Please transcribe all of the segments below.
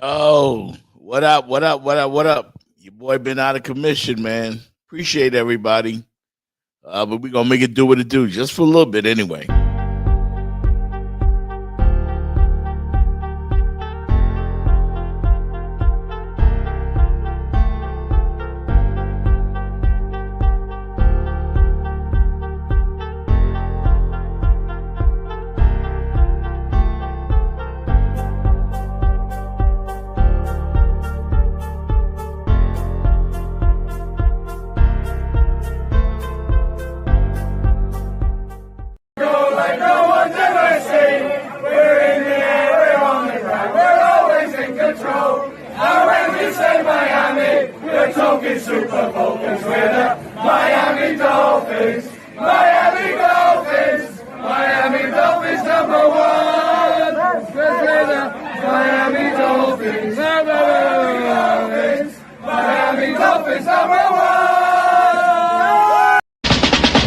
Yo, what up? What up? What up? What up? Your boy been out of commission, man. Appreciate everybody. But we gonna make it do what it do, just for a little bit anyway.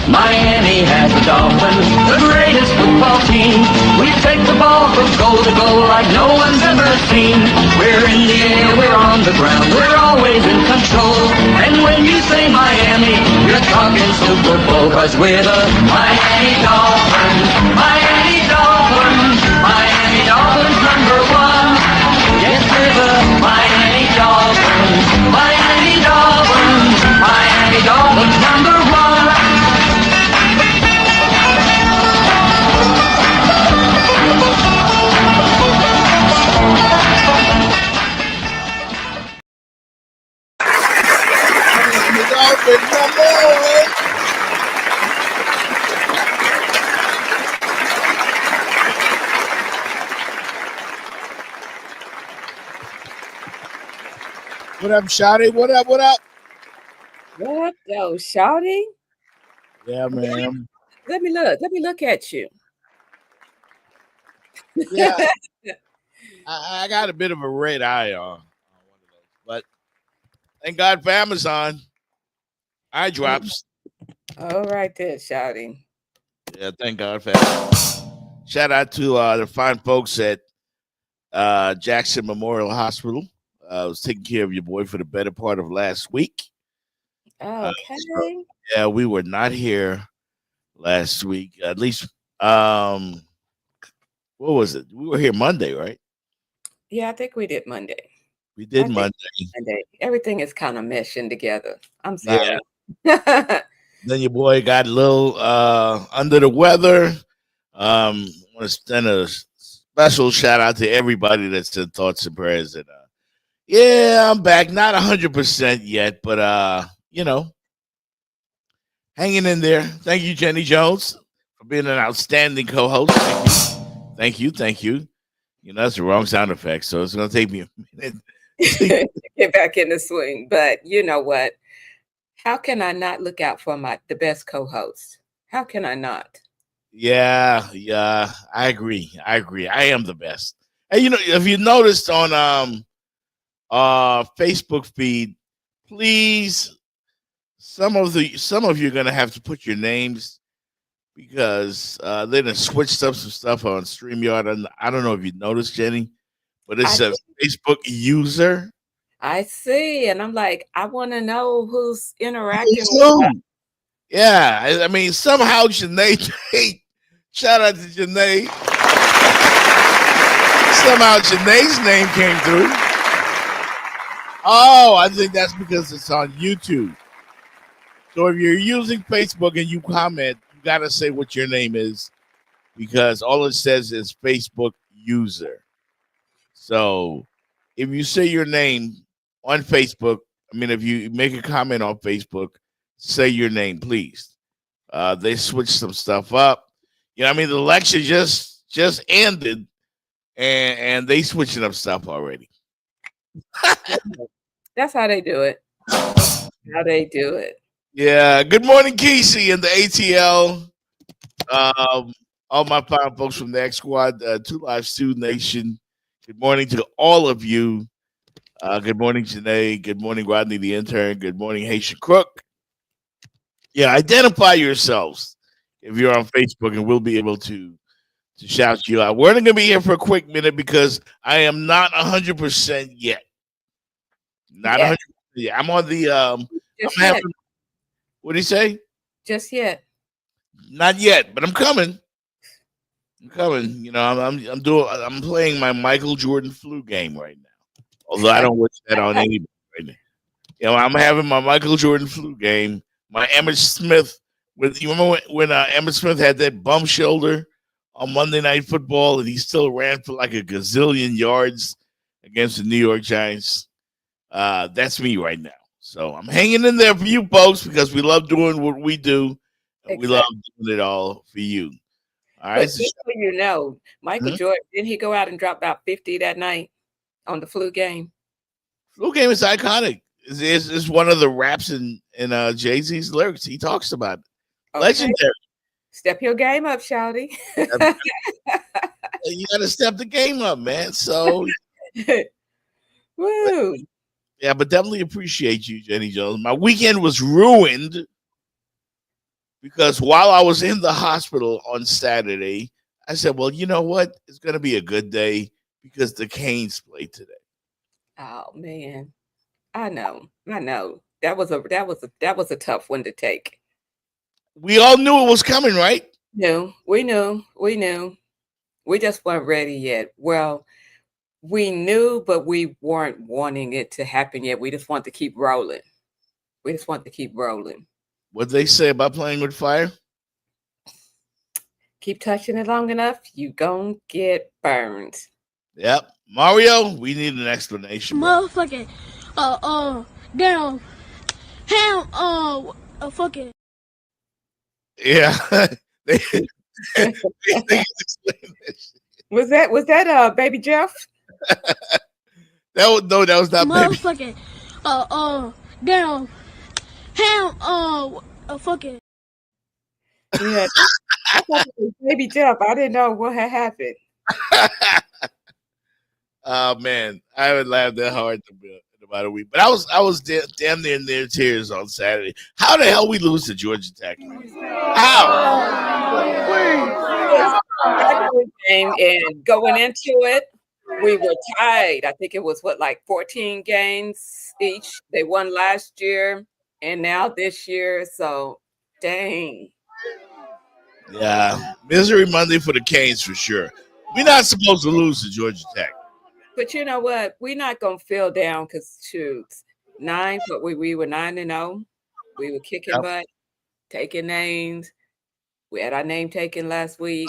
Miami has the Dolphins, the greatest football team. We take the ball from goal to goal like no one's ever seen. We're in the air, we're on the ground, we're always in control. And when you say Miami, you're talking Super Bowl, 'cause we're the Miami Dolphins. Miami Dolphins, Miami Dolphins #1. Yes, we're the Miami Dolphins. Miami Dolphins, Miami Dolphins #1. What up, Shotty? What up? What up? What up, though, Shawty? Yeah, man. Let me look. Let me look at you. Yeah, I got a bit of a red eye on one of those, but thank God for Amazon. Eye drops. All right there, Shawty. Yeah, thank God for Amazon. Shout out to the fine folks at Jackson Memorial Hospital. I was taking care of your boy for the better part of last week. Okay. Yeah, we were not here last week. At least, what was it? We were here Monday, right? Yeah, I think we did Monday. We did I think Monday. Monday. Everything is kind of meshing together. I'm Yeah. sorry. Then your boy got a little under the weather. I want to send a special shout out to everybody that sent thoughts and prayers. And yeah, I'm back. Not 100% yet, but hanging in there. Thank you, Jenny Jones, for being an outstanding co-host. Thank you. Thank you. You know, that's the wrong sound effect, so it's going to take me a minute. Get back in the swing. But you know what? How can I not look out for the best co-host? How can I not? Yeah, I agree. I am the best. And you know, if you noticed on Facebook feed, please, some of you are gonna have to put your names because they done switched up some stuff on StreamYard. And I don't know if you noticed, Jenny, but it says Facebook user. I see, and I'm like, I want to know who's interacting with us. Yeah, I mean, somehow Janae, shout out to Janae. Somehow Janae's name came through. Oh, I think that's because it's on YouTube. So if you're using Facebook and you comment, you got to say what your name is because all it says is Facebook user. So if you say your name on Facebook, I mean, if you make a comment on Facebook, say your name, please. They switched some stuff up. You know, I mean, the election just ended, and they switching up stuff already. That's how they do it. How they do it. Yeah. Good morning, Kesey and the ATL. All my fine folks from the X Squad, 2 Live Student Nation. Good morning to all of you. Good morning, Janae. Good morning, Rodney the intern. Good morning, Haitian Crook. Yeah, identify yourselves if you're on Facebook, and we'll be able to to shout you out. We're only going to be here for a quick minute because I am not 100% yet. Not Yeah, 100%. Yeah, I'm on the. I'm just yet. having. What do you say? Just yet. Not yet, but I'm coming. I'm coming. You know, I'm doing. I'm playing my Michael Jordan flu game right now. Although I don't wish that on anybody right now. You know, I'm having my Michael Jordan flu game. My Emmitt Smith. You remember when Emmitt Smith had that bum shoulder on Monday Night Football, and he still ran for like a gazillion yards against the New York Giants? That's me right now. So I'm hanging in there for you folks because we love doing what we do, and we love doing it all for you. All right. But just so you know, Michael Jordan, didn't he go out and drop about 50 that night on the flu game? Flu game is iconic. It's one of the raps in Jay-Z's lyrics. He talks about it. Okay. Legendary. Step your game up, Shouty. You got to step the game up, man. So, woo. Yeah, but definitely appreciate you, Jenny Jones. My weekend was ruined because while I was in the hospital on Saturday, I said, well, you know what? It's going to be a good day because the Canes play today. Oh, man. I know. That was a tough one to take. We all knew it was coming, right? No, we knew. We just weren't ready yet. Well, we knew, but we weren't wanting it to happen yet. We just want to keep rolling. What they say about playing with fire? Keep touching it long enough, you gonna get burned. Yep. Mario, we need an explanation. Motherfucking, damn, ham, fucking. Yeah. Was that Baby Jeff? That was not motherfucking, damn, ham, fucking. Yeah, I thought it was Baby Jeff. I didn't know what had happened. Oh man, I haven't laughed that hard in about a week. But I was damn near tears on Saturday. How the hell we lose to Georgia Tech? How? Game, and going into it, we were tied. I think it was 14 games each. They won last year and now this year. So dang. Yeah, misery Monday for the Canes for sure. We're not supposed to lose to Georgia Tech. But you know what? We're not gonna feel down because shoot, we were 9-0. We were kicking butt, taking names. We had our name taken last week.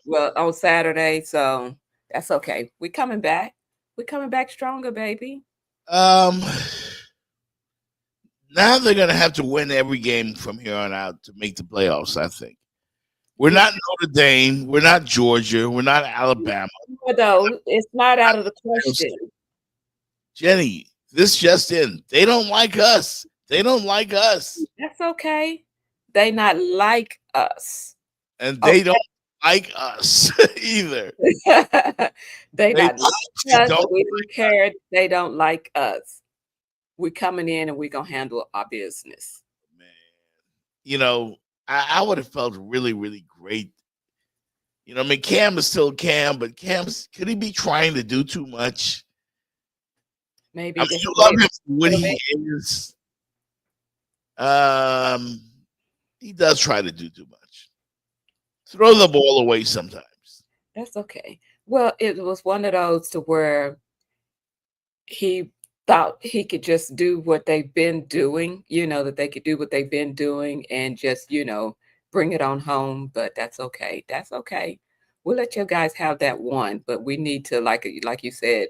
Well, on Saturday, so that's okay. We're coming back. We're coming back stronger, baby. Now they're gonna have to win every game from here on out to make the playoffs. I think we're not Notre Dame, we're not Georgia, we're not Alabama. No, it's not out of the question. Jenny, this just in. They don't like us. That's okay. They not like us. And they don't like us either. They not like us. We don't care. They don't like us. We're coming in and we're going to handle our business. Man, you know, I would have felt really, really great. You know, I mean, Cam is still Cam, but could he be trying to do too much? Maybe. I mean, you love him for what he is. He does try to do too much. Throw the ball away sometimes. That's okay. Well, it was one of those to where he thought he could just do what they've been doing, that they could do what they've been doing and just, bring it on home. But that's okay. We'll let you guys have that one, but we need to, like you said,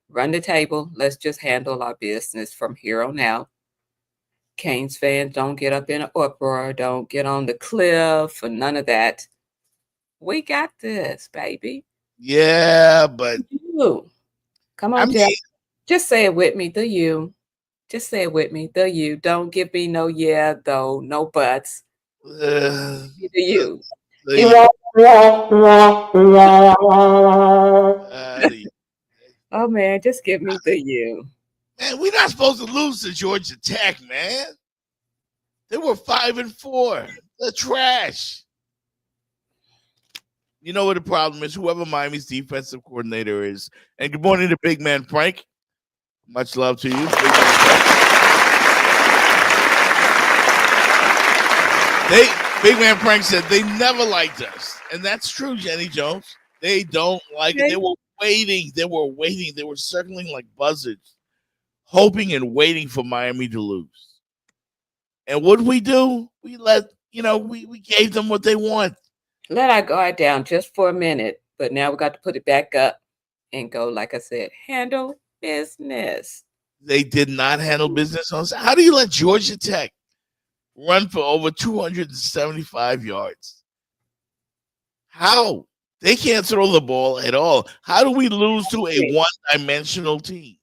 run the table. Let's just handle our business from here on out. Canes fans, don't get up in an uproar. Don't get on the cliff or none of that. We got this, baby. Yeah, but come on, Jeff. Just say it with me. The you. Just say it with me. The you. Don't give me no yeah, though. No buts. The you. Oh man, just give me the you. Man, we're not supposed to lose to Georgia Tech, man. They were 5-4. They're trash. You know what the problem is? Whoever Miami's defensive coordinator is. And good morning to Big Man Frank. Much love to you, Big Man Frank. Big Man Frank said they never liked us. And that's true, Jenny Jones. They don't like it. They were waiting. They were waiting. They were circling like buzzards, hoping and waiting for Miami to lose. And what did we do? We we gave them what they want. Let our guard down just for a minute, but now we got to put it back up and go, like I said, handle business. They did not handle business on. How do you let Georgia Tech run for over 275 yards? How? They can't throw the ball at all. How do we lose to a one-dimensional team?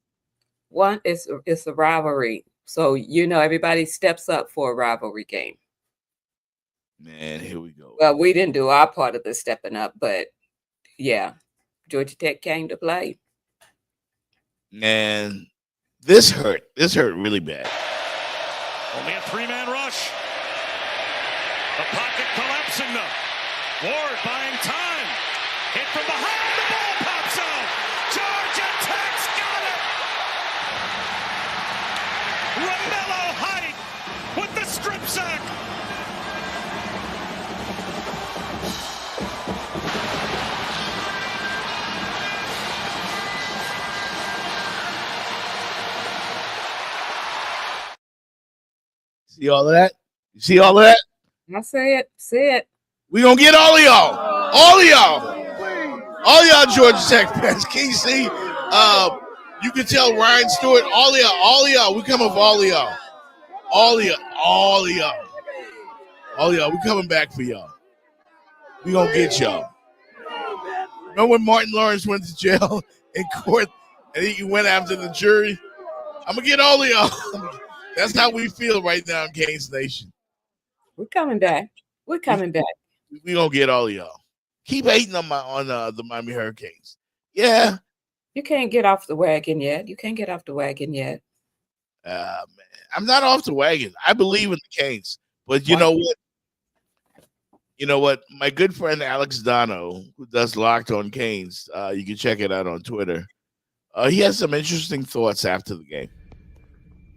It's a rivalry. So, everybody steps up for a rivalry game. Man, here we go. Well, we didn't do our part of the stepping up, but yeah, Georgia Tech came to play. And this hurt. This hurt really bad. Only a three-man rush. The pocket collapsing though. Ward buying time. Hit from behind. The ball pops out. Georgia Tech's got it. Romello Height with the strip sack. See all of that? You see all of that? I say it. We gonna get all of y'all. All of y'all. All y'all Georgia Tech fans. Can you see? You can tell Ryan Stewart, all of y'all. We coming for all of y'all. All of y'all. We coming back for y'all. We gonna get y'all. Remember when Martin Lawrence went to jail in court and he went after the jury? I'm gonna get all of y'all. That's how we feel right now in Canes Nation. We're coming back. We gonna get all of y'all. Keep hating on the Miami Hurricanes. Yeah. You can't get off the wagon yet. Man, I'm not off the wagon. I believe in the Canes, but you know what? You know what? My good friend Alex Dono, who does Locked on Canes, you can check it out on Twitter. He has some interesting thoughts after the game.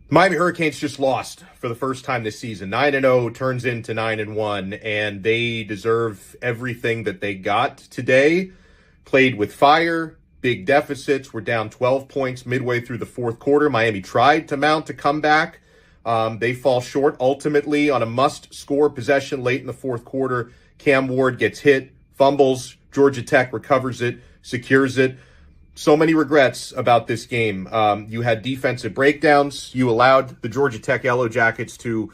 Miami Hurricanes just lost for the first time this season. 9-0 turns into 9-1, and they deserve everything that they got today. Played with fire, big deficits. We're down 12 points midway through the fourth quarter. Miami tried to mount a comeback. They fall short ultimately on a must-score possession late in the fourth quarter. Cam Ward gets hit, fumbles. Georgia Tech recovers it, secures it. So many regrets about this game. You had defensive breakdowns. You allowed the Georgia Tech Yellow Jackets to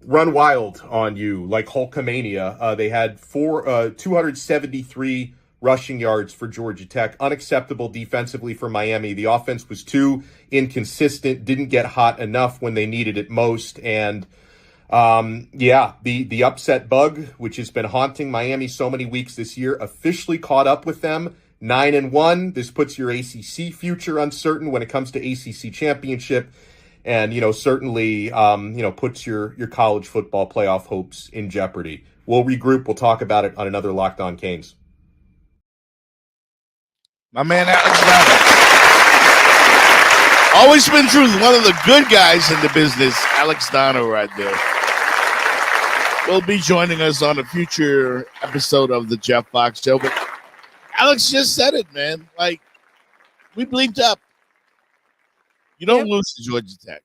run wild on you like Hulkamania. They had 273 rushing yards for Georgia Tech. Unacceptable defensively for Miami. The offense was too inconsistent, didn't get hot enough when they needed it most. And the upset bug, which has been haunting Miami so many weeks this year, officially caught up with them. 9-1. This puts your ACC future uncertain when it comes to ACC championship, and certainly puts your college football playoff hopes in jeopardy. We'll regroup. We'll talk about it on another Locked On Canes. My man Alex Dono. Always been true. One of the good guys in the business, Alex Dono, right there. Will be joining us on a future episode of the Jeff Fox Show, but Alex just said it, man. Like, we bleeped up. You don't lose to Georgia Tech.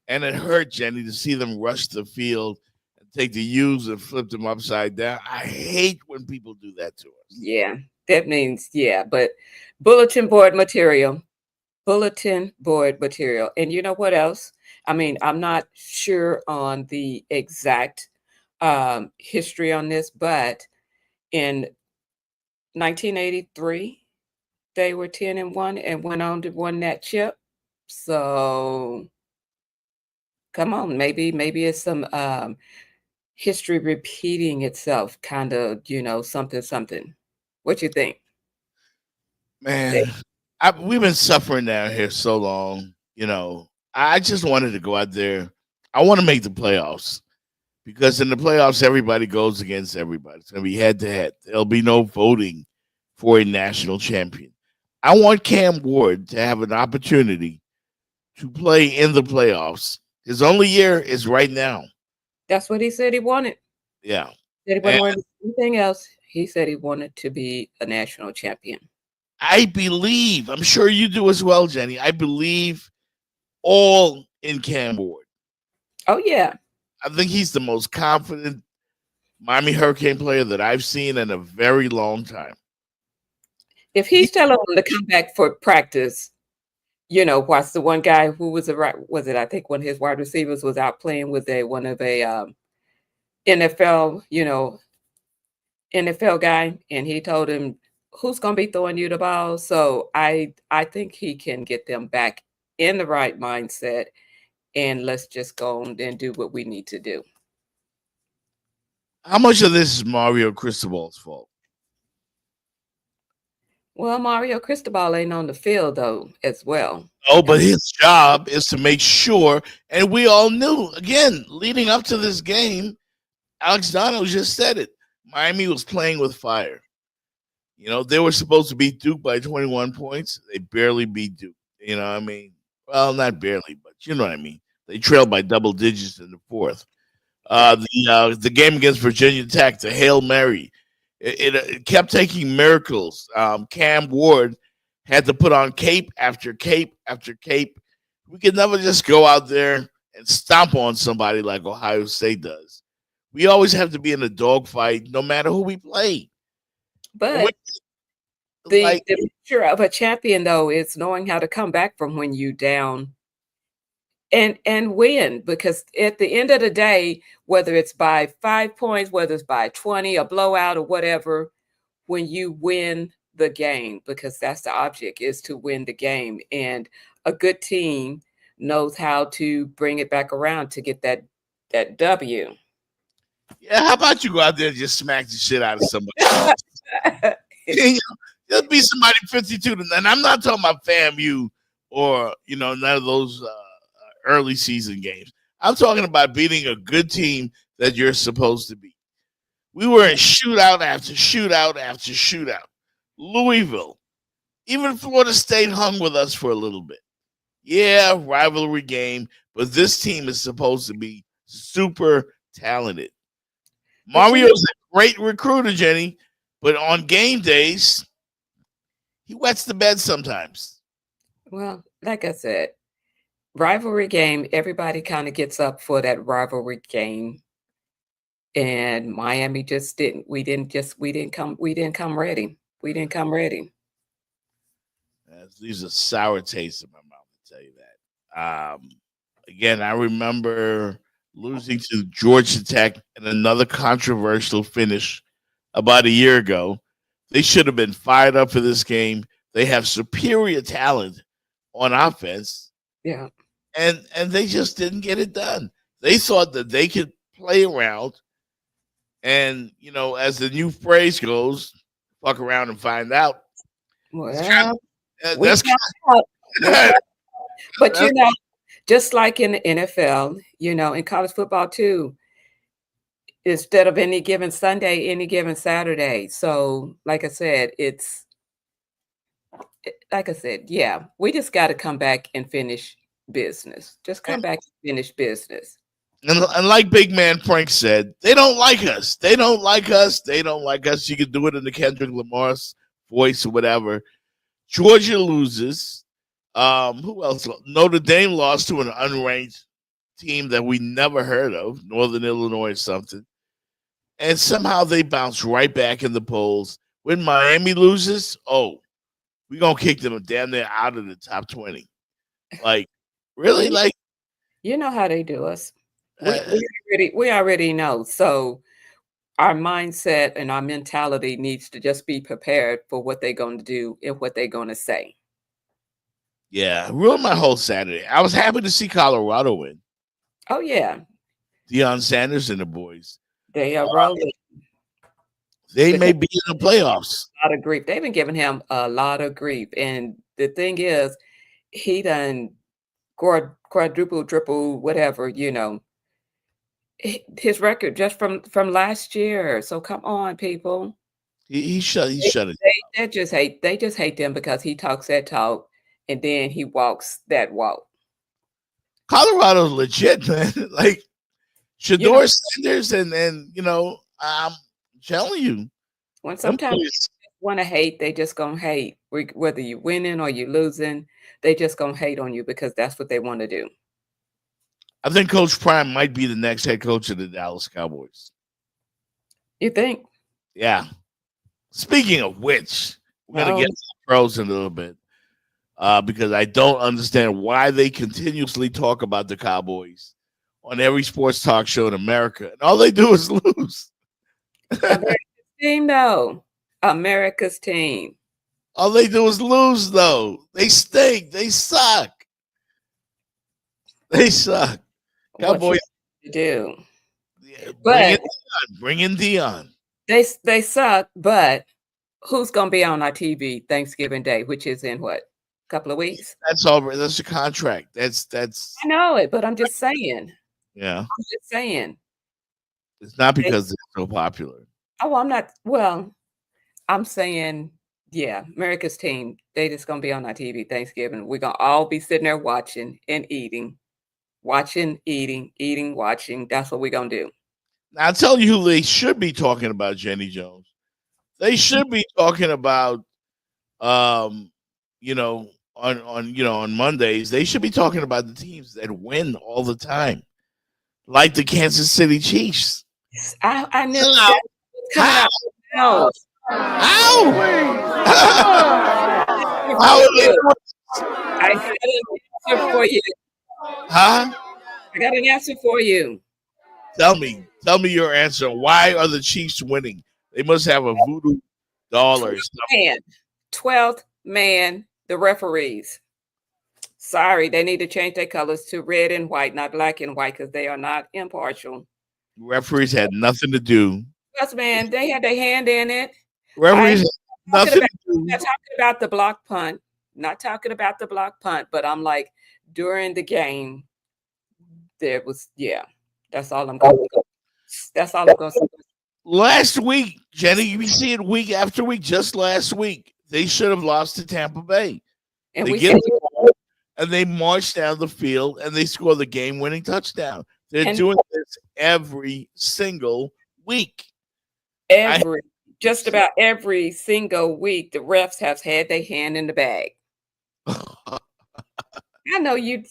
And it hurt, Jenny, to see them rush the field and take the U's and flip them upside down. I hate when people do that to us. Yeah, that means, but bulletin board material. And you know what else? I mean, I'm not sure on the exact history on this, but in 1983, they were 10-1 and went on to win that chip. So come on, maybe it's some history repeating itself, kind of, something. What you think? Man, we've been suffering down here so long. I just wanted to go out there. I want to make the playoffs because in the playoffs, everybody goes against everybody. It's going to be head to head. There'll be no voting for a national champion. I want Cam Ward to have an opportunity to play in the playoffs. His only year is right now. That's what he said he wanted. Yeah. Said he wanted anything else. He said he wanted to be a national champion. I believe, I'm sure you do as well, Jenny. I believe all in Cam Ward. Oh, yeah. I think he's the most confident Miami Hurricane player that I've seen in a very long time. If he's telling him to come back for practice, watch the one guy who was I think one of his wide receivers was out playing with one of a NFL, NFL guy, and he told him, who's going to be throwing you the ball? So I think he can get them back in the right mindset, and let's just go on and do what we need to do. How much of this is Mario Cristobal's fault? Well, Mario Cristobal ain't on the field, though, as well. Oh, but his job is to make sure, and we all knew, again, leading up to this game, Alex Donald just said it. Miami was playing with fire. They were supposed to beat Duke by 21 points. They barely beat Duke. You know what I mean? Well, not barely, but you know what I mean. They trailed by double digits in the fourth. The game against Virginia Tech, the Hail Mary, it kept taking miracles. Cam Ward had to put on cape after cape after cape. We could never just go out there and stomp on somebody like Ohio State does. We always have to be in a dogfight, no matter who we play. But the picture of a champion, though, is knowing how to come back from when you down and win. Because at the end of the day, whether it's by 5 points, whether it's by 20, a blowout or whatever, when you win the game, because that's the object, is to win the game. And a good team knows how to bring it back around to get that W. Yeah, how about you go out there and just smack the shit out of somebody? Just be somebody 52 and I'm not talking about FAMU or none of those early season games. I'm talking about beating a good team that you're supposed to beat. We were in shootout after shootout after shootout. Louisville, even Florida State hung with us for a little bit. Yeah, rivalry game, but this team is supposed to be super talented. Mario's a great recruiter, Jenny, but on game days, he wets the bed sometimes. Well, like I said, rivalry game, everybody kind of gets up for that rivalry game. And Miami just didn't. We didn't come ready. We didn't come ready. These are sour tastes in my mouth, to tell you that. Again, I remember losing to Georgia Tech in another controversial finish about a year ago. They should have been fired up for this game. They have superior talent on offense. Yeah. And they just didn't get it done. They thought that they could play around and, as the new phrase goes, fuck around and find out. Well, but just like in the NFL, in college football too, instead of any given Sunday, any given Saturday. So, like I said, yeah, we just got to come back and finish business. Just come back and finish business. And like Big Man Frank said, they don't like us. They don't like us. They don't like us. You can do it in the Kendrick Lamar's voice or whatever. Georgia loses. Who else? Notre Dame lost to an unranked team that we never heard of, Northern Illinois or something. And somehow they bounce right back in the polls. When Miami loses, we're going to kick them damn near out of the top 20. Like, really? Like, you know how they do us. We already know. So our mindset and our mentality needs to just be prepared for what they're going to do and what they're going to say. Yeah, ruined my whole Saturday. I was happy to see Colorado win. Oh, yeah. Deion Sanders and the boys. They are rolling. They may be in the playoffs. A lot of grief. They've been giving him a lot of grief. And the thing is, he done quadruple, triple, whatever, his record just from last year. So come on, people. He shut They, it. they just hate them because he talks that talk and then he walks that walk. Colorado's legit, man. Like You know, Shador Sanders and I'm telling you, when them sometimes boys- want to hate, they just gonna hate. Whether you're winning or you're losing, they just gonna hate on you because that's what they want to do. I think Coach Prime might be the next head coach of the Dallas Cowboys. You think? Yeah. Speaking of which, we're gonna Oh, get to the pros in a little bit. Because I don't understand why they continuously talk about the Cowboys on every sports talk show in America, and all they do is lose. America's team, though. America's team. All they do is lose, though. They stink. They suck. They suck. What Cowboys. you do? Yeah, But bring in Dion. they suck. But who's gonna be on our TV Thanksgiving Day, which is in what, a couple of weeks? That's all. That's a contract. That's I know it, but I'm just saying. yeah. I'm just saying. It's not They, because they're so popular. oh, I'm not. Well, I'm saying, yeah, America's team. They just gonna be on our TV Thanksgiving. We're gonna all be sitting there watching and eating, watching, eating, watching. That's what we're gonna do. Now, I'll tell you who they should be talking about, Jenny Jones. They should be talking about, on Mondays. They should be talking about the teams that win all the time, like the Kansas City Chiefs. I knew How? that was coming How? out. No. How? How are they doing? I got an answer for you. Huh? I got an answer for you. Tell me your answer. Why are the Chiefs winning? They must have a voodoo doll or something. 12th man, the referees. Sorry, they need to change their colors to red and white, not black and white, because they are not impartial. Referees had nothing to do. Yes, man, they had their hand in it. Referees had nothing to I'm do. not talking about the block punt. Not talking about the block punt, but I'm like, during the game, there was, yeah, that's all I'm going to go. That's all I'm going to say. Last week, Jenny, you see it week after week. Just last week, they should have lost to Tampa Bay. And They we get said, the ball and they march down the field and they score the game-winning touchdown. They're And- doing this every single week. just about every single week, the refs have had their hand in the bag. I know you.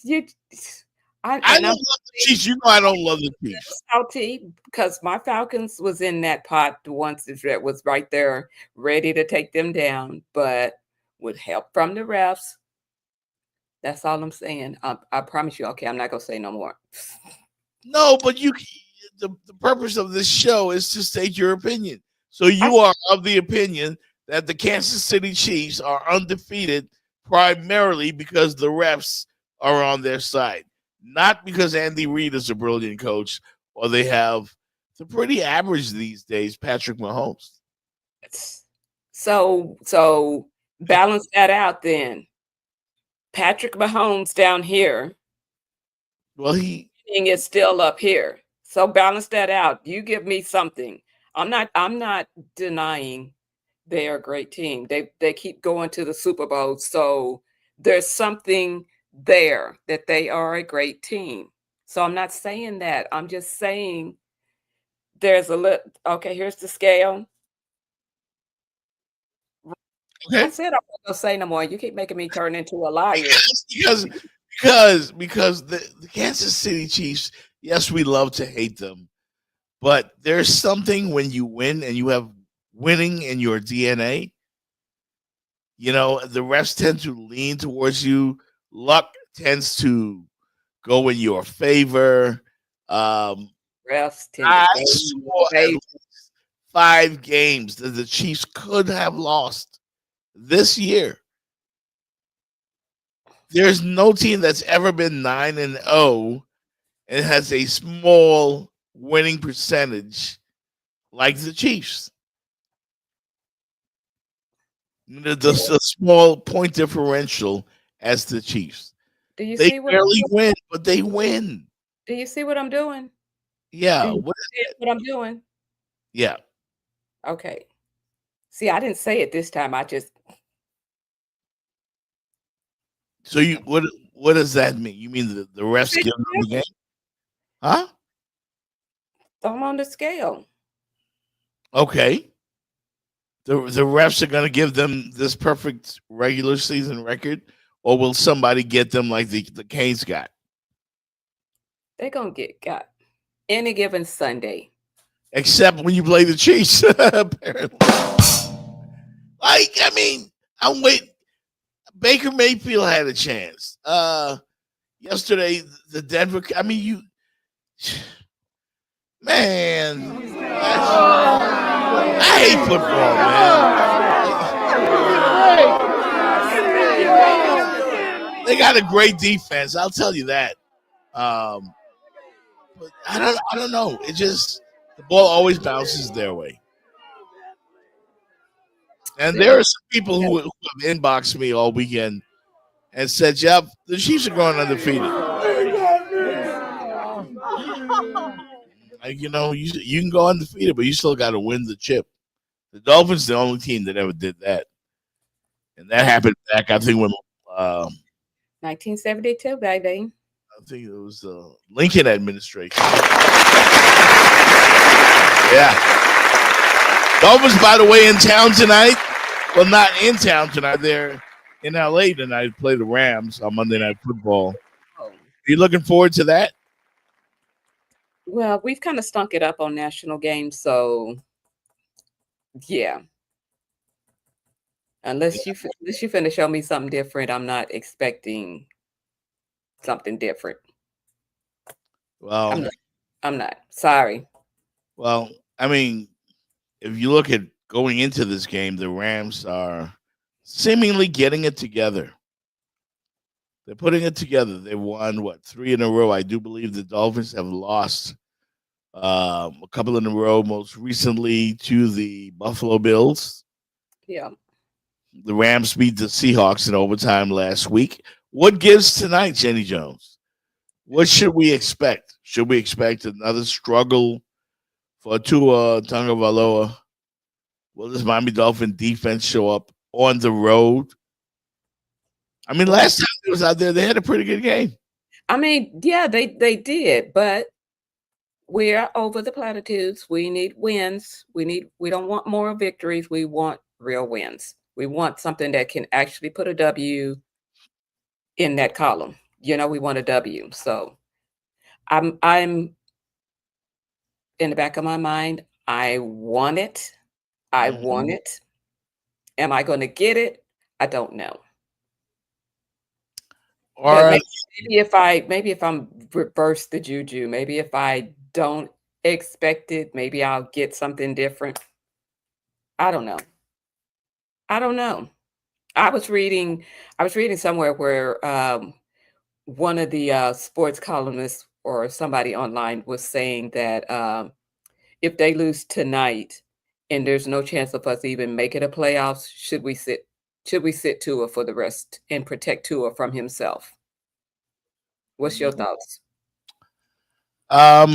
I don't love the Chiefs. You know I don't love the Chiefs. Salty because my Falcons was in that pot once that was right there, ready to take them down, but with help from the refs. That's all I'm saying. I promise you. Okay, I'm not gonna say no more. No, but the purpose of this show is to state your opinion. So you are of the opinion that the Kansas City Chiefs are undefeated primarily because the refs are on their side, not because Andy Reid is a brilliant coach or they have the pretty average these days, Patrick Mahomes. So balance that out then. Patrick Mahomes down here. Well, he is still up here. So balance that out. You give me something. I'm not denying they're a great team. They keep going to the Super Bowl. So there's something there that they are a great team. So I'm not saying that. I'm just saying there's a little okay, here's the scale. okay. I said I'm not gonna say no more. You keep making me turn into a liar. because the Kansas City Chiefs, yes, we love to hate them, but there's something when you win and you have winning in your DNA. You know, the refs tend to lean towards you. Luck tends to go in your favor. Refs tend I to saw at least 5 games that the Chiefs could have lost this year. There's no team that's ever been 9-0 and has a small winning percentage like the Chiefs. The small point differential as the Chiefs. Do you They see what barely win, but they win. Do you see what I'm doing? Yeah. Do you What? see what I'm doing? Yeah. Okay. See, I didn't say it this time. I just So you what does that mean? You mean the refs give them the game? Huh? I'm on the scale. Okay. The refs are gonna give them this perfect regular season record, or will somebody get them like the Canes got? They're gonna get got any given Sunday. Except when you play the Chiefs, apparently. Like, I mean, I'm waiting. Baker Mayfield had a chance. Yesterday, the Denver. I mean, you, man. I hate football, man. They got a great defense. I'll tell you that. But I don't know. It just the ball always bounces their way. And there are some people who have inboxed me all weekend and said, "Jeff, the Chiefs are going undefeated." Like, you can go undefeated, but you still got to win the chip. The Dolphins, the only team that ever did that, and that happened back, I think, when 1972, baby. I think it was the Lincoln administration. Yeah. Dolphins, by the way, in town tonight. Well, not in town tonight. They're in LA tonight to play the Rams on Monday Night Football. Are you looking forward to that? Well, we've kind of stunk it up on national games, so yeah. Unless you finna show me something different, I'm not expecting something different. Well, I'm not. Sorry. Well, I mean, if you look at going into this game, the Rams are seemingly getting it together. They're putting it together. They won, 3 in a row. I do believe the Dolphins have lost a couple in a row, most recently to the Buffalo Bills. Yeah. The Rams beat the Seahawks in overtime last week. What gives tonight, Jenny Jones? What should we expect? Should we expect another struggle for Tua Tagovailoa? Will this Miami Dolphin defense show up on the road? I mean, last time it was out there, they had a pretty good game. I mean, yeah, they did, but we're over the platitudes. We need wins. We don't want more victories. We want real wins. We want something that can actually put a W in that column. We want a W. So I'm in the back of my mind, I want it. I want it. Am I going to get it? I don't know. Or maybe if I'm reverse the juju, maybe if I don't expect it, maybe I'll get something different. I don't know. I was reading somewhere where one of the sports columnists or somebody online was saying that if they lose tonight and there's no chance of us even making a playoffs, should we sit Tua for the rest and protect Tua from himself? What's your thoughts? I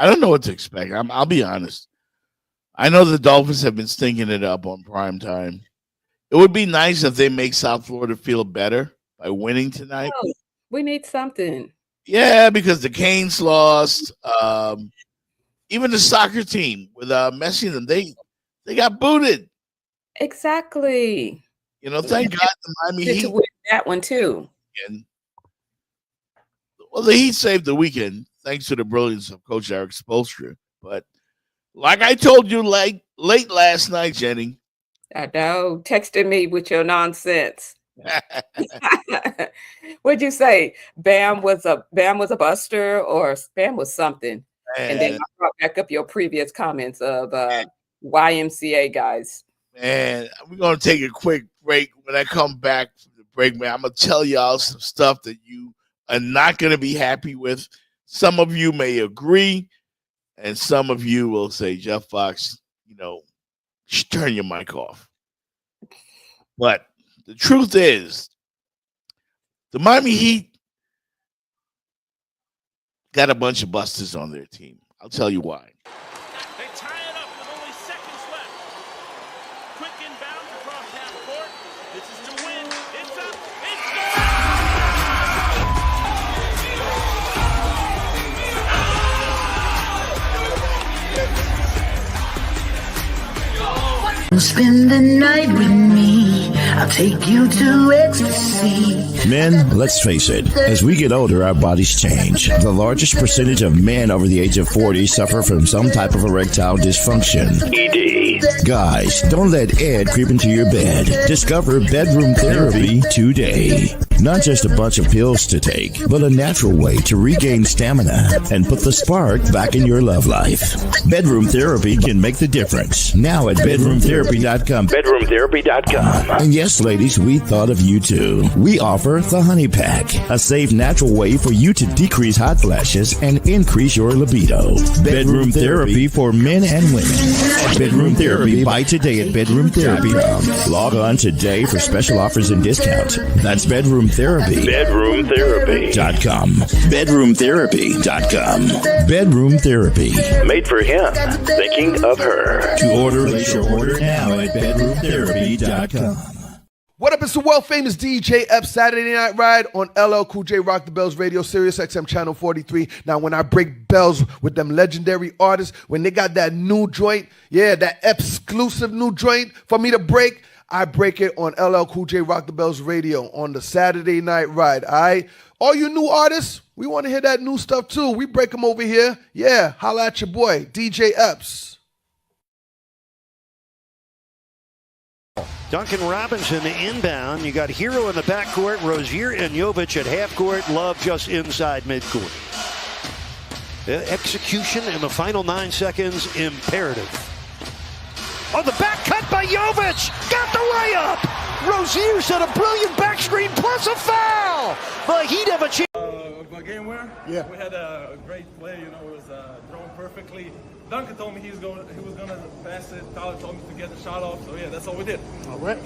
don't know what to expect. I'll be honest. I know the Dolphins have been stinking it up on prime time. It would be nice if they make South Florida feel better by winning tonight. Oh, we need something. Yeah, because the Canes lost. Even the soccer team with Messi and them, they got booted. Exactly. Thank God the Miami Heat to win that one too. Well, the Heat saved the weekend thanks to the brilliance of Coach Eric Spoelstra. But like I told you, late last night, Jenny. I know. Texted me with your nonsense. What'd you say? Bam was a buster, or Bam was something. And then I brought back up your previous comments of YMCA guys. And we're gonna take a quick break. When I come back from the break, man, I'm gonna tell y'all some stuff that you are not gonna be happy with. Some of you may agree, and some of you will say, Jeff Fox, turn your mic off. But the truth is, the Miami Heat got a bunch of busters on their team. I'll tell you why. They tie it up with only seconds left. Quick inbound across half court. This is to win. It's up. It's Spend the night with me. I'll take you to ecstasy. Men, let's face it, as we get older, our bodies change. The largest percentage of men over the age of 40 suffer from some type of erectile dysfunction. ED. Guys, don't let Ed creep into your bed. Discover bedroom therapy today. Not just a bunch of pills to take, but a natural way to regain stamina and put the spark back in your love life. Bedroom therapy can make the difference. Now at bedroomtherapy.com. Bedroomtherapy.com. And yes, ladies, we thought of you too. We offer the Honey Pack, a safe, natural way for you to decrease hot flashes and increase your libido. Bedroom therapy for men and women. Bedroom Therapy. Buy today at bedroomtherapy.com. Log on today for special offers and discounts. That's Bedroom Therapy. Bedroomtherapy.com. Bedroomtherapy.com. Bedroom Therapy. Made for him. Thinking of her. To order, place your order now at bedroomtherapy.com. What up, it's the world famous DJ Ep Saturday Night Ride on LL Cool J Rock the Bells Radio, Sirius XM Channel 43. Now, when I break bells with them legendary artists, when they got that new joint, that exclusive new joint for me to break, I break it on LL Cool J Rock the Bells Radio on the Saturday Night Ride, all right? All you new artists, we want to hear that new stuff too. We break them over here. Yeah, holla at your boy, DJ Epps. Duncan Robinson inbound. You got Hero in the backcourt, Rozier and Jovic at half court, Love just inside midcourt. Execution in the final 9 seconds, imperative. Oh, the back cut by Jovic! Got the layup! Rozier set a brilliant back screen plus a foul! The Heat have a chance. A game winner? Yeah. We had a great play, it was thrown perfectly. Duncan told me he was gonna pass it. Tyler told me to get the shot off. So yeah, that's all we did. All right.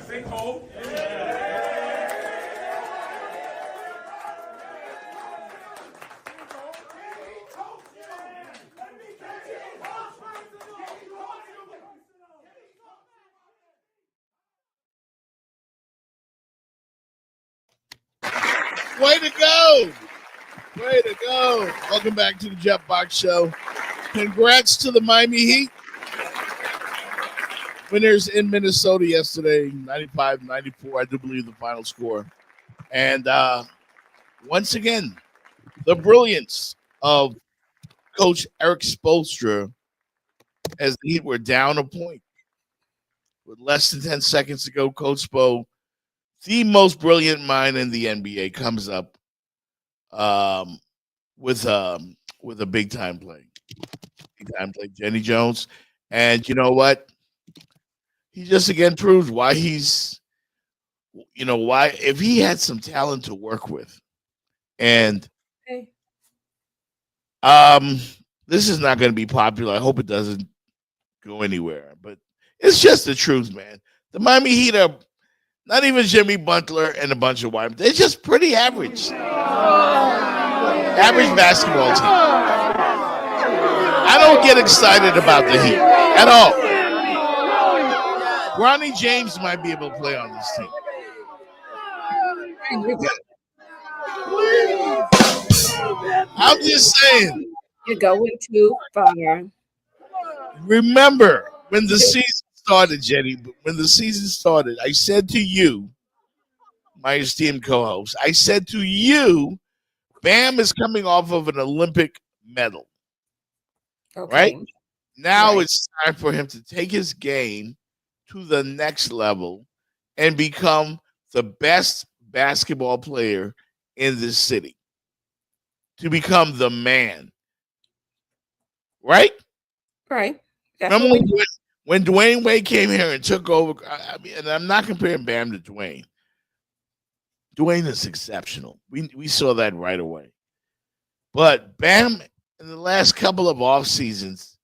Sinkhole. Way to go. Way to go. Welcome back to the Jeff Box Show. Congrats to the Miami Heat. Winners in Minnesota yesterday, 95-94, I do believe the final score. And once again, the brilliance of Coach Eric Spoelstra as the Heat were down a point. With less than 10 seconds to go, Coach Spo, the most brilliant mind in the NBA, comes up with a big time play. Big time play, Jenny Jones. And you know what? He just again proves why he's, why if he had some talent to work with. And this is not going to be popular. I hope it doesn't go anywhere. But it's just the truth, man. The Miami Heat are not even Jimmy Butler and a bunch of white. They're just pretty average. Average basketball team. I don't get excited about the Heat at all. Ronnie James might be able to play on this team. I'm just saying. You're going too far. Remember when the season started, Jenny, when the season started, I said to you, my esteemed co-host, I said to you, Bam is coming off of an Olympic medal. Okay. Right? Now it's time for him to take his game to the next level and become the best basketball player in this city. To become the man. Right? Right. Definitely. Remember when Dwayne Wade came here and took over, I mean, and I'm not comparing Bam to Dwayne. Dwayne is exceptional. We saw that right away. But Bam, in the last couple of off seasons,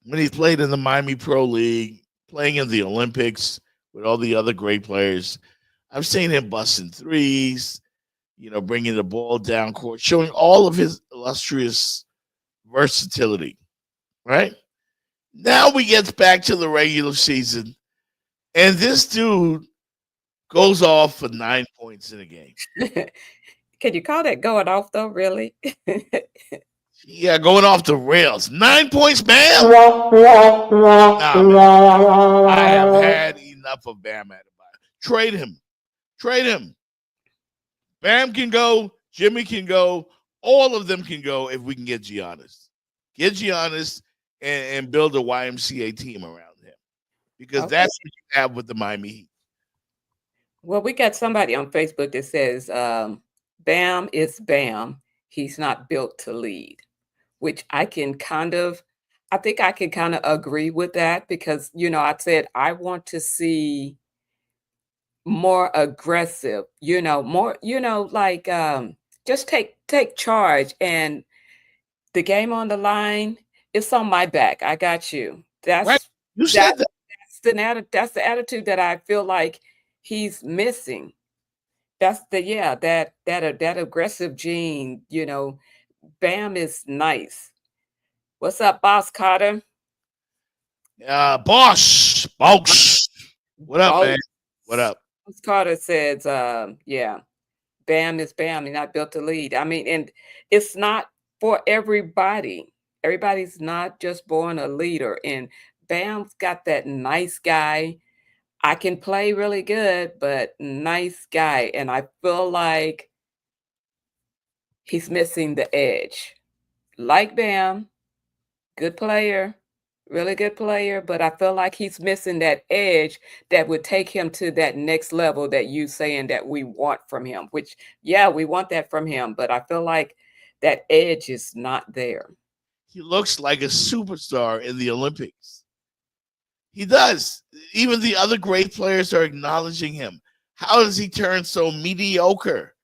when he played in the Miami Pro League, playing in the Olympics with all the other great players. I've seen him busting threes, bringing the ball down court, showing all of his illustrious versatility, right? Now we get back to the regular season, and this dude goes off for 9 points in a game. Can you call that going off, though, really? Yeah, going off the rails. 9 points, Bam? Nah, man. I have had enough of Bam Adebayo. Trade him. Trade him. Bam can go. Jimmy can go. All of them can go if we can get Giannis. Get Giannis and build a YMCA team around him. Because that's what you have with the Miami Heat. Well, we got somebody on Facebook that says, Bam is Bam. He's not built to lead, which I think I can kind of agree with that because, I said I want to see more aggressive, more, like just take charge, and the game on the line, it's on my back. I got you. That's right. You said that. That's the attitude that I feel like he's missing. That's that aggressive gene, Bam is nice. What's up, Boss Carter? Boss. What up, man? What up? Boss Carter says, Bam is Bam. He's not built to lead. I mean, and it's not for everybody. Everybody's not just born a leader. And Bam's got that nice guy. I can play really good, but nice guy. And I feel like he's missing the edge. Like Bam, good player, really good player, but I feel like he's missing that edge that would take him to that next level that you saying that we want from him, which, we want that from him, but I feel like that edge is not there. He looks like a superstar in the Olympics. He does. Even the other great players are acknowledging him. How does he turn so mediocre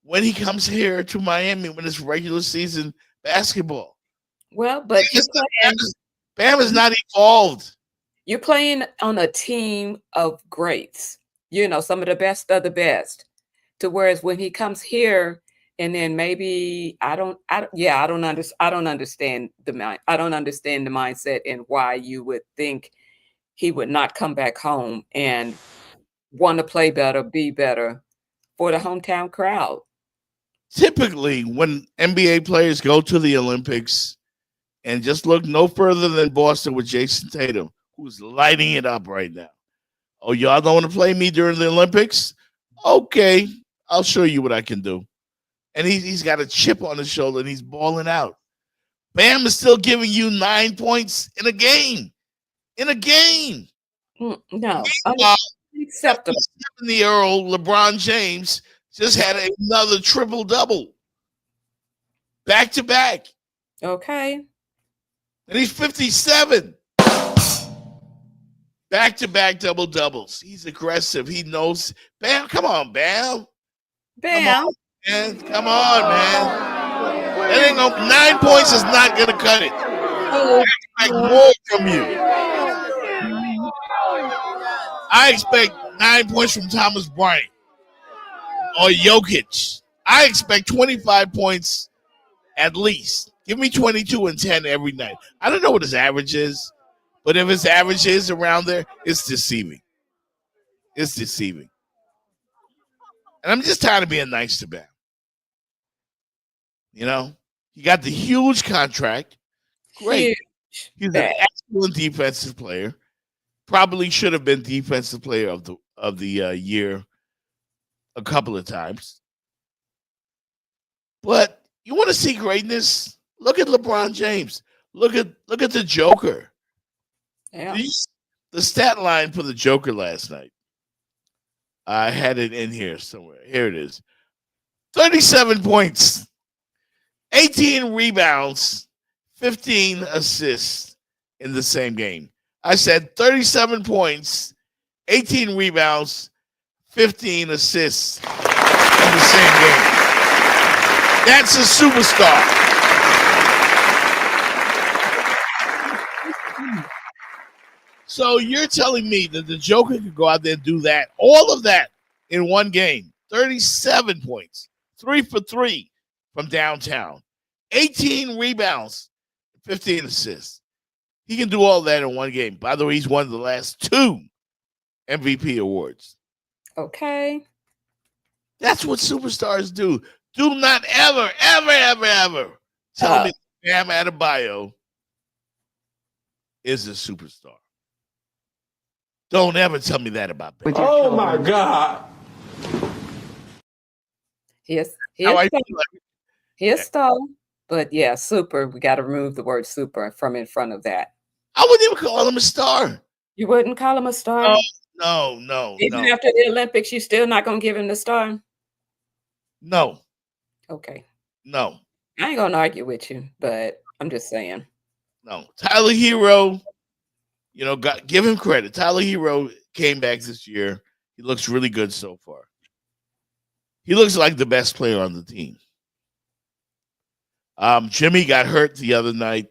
when he comes here to Miami when it's regular season basketball? Well, but Bam is not evolved. You're playing on a team of greats, some of the best of the best. To whereas when he comes here, and then maybe I don't understand the mindset and why you would think he would not come back home and want to play better, be better for the hometown crowd. Typically, when NBA players go to the Olympics, and just look no further than Boston with Jason Tatum, who's lighting it up right now. Oh, y'all don't want to play me during the Olympics? Okay, I'll show you what I can do. And he's got a chip on his shoulder, and he's balling out. Bam is still giving you 9 points in a game. No, unacceptable. 70-year-old LeBron James just had another triple-double. Back-to-back. Okay. And he's 57. Back-to-back double-doubles. He's aggressive. He knows. Bam, come on, Bam. Bam. Come on, man. That ain't 9 points is not going to cut it. I expect more from you. I expect 9 points from Thomas Bryant or Jokic. I expect 25 points at least. Give me 22 and 10 every night. I don't know what his average is, but if his average is around there, it's deceiving. It's deceiving. And I'm just tired of being nice to Bam. He got the huge contract. Great. Huge. He's an excellent defensive player. Probably should have been defensive player of the year a couple of times. But you want to see greatness? Look at LeBron James. Look at the Joker. Yeah. The stat line for the Joker last night. I had it in here somewhere. Here it is. 37 points, 18 rebounds, 15 assists in the same game. I said 37 points, 18 rebounds, 15 assists in the same game. That's a superstar. So you're telling me that the Joker could go out there and do that, all of that in one game? 37 points, 3 for 3 from downtown, 18 rebounds, 15 assists. He can do all that in one game. By the way, he's won the last 2 MVP awards. Okay. That's what superstars do. Do not ever, ever, ever, ever tell me Bam Adebayo is a superstar. Don't ever tell me that about Bam. Oh my God. He is star. But yeah, super. We got to remove the word super from in front of that. I wouldn't even call him a star. You wouldn't call him a star? No. Even after the Olympics, you're still not going to give him the star? No. Okay. No. I ain't going to argue with you, but I'm just saying. No. Tyler Hero, give him credit. Tyler Hero came back this year. He looks really good so far. He looks like the best player on the team. Jimmy got hurt the other night.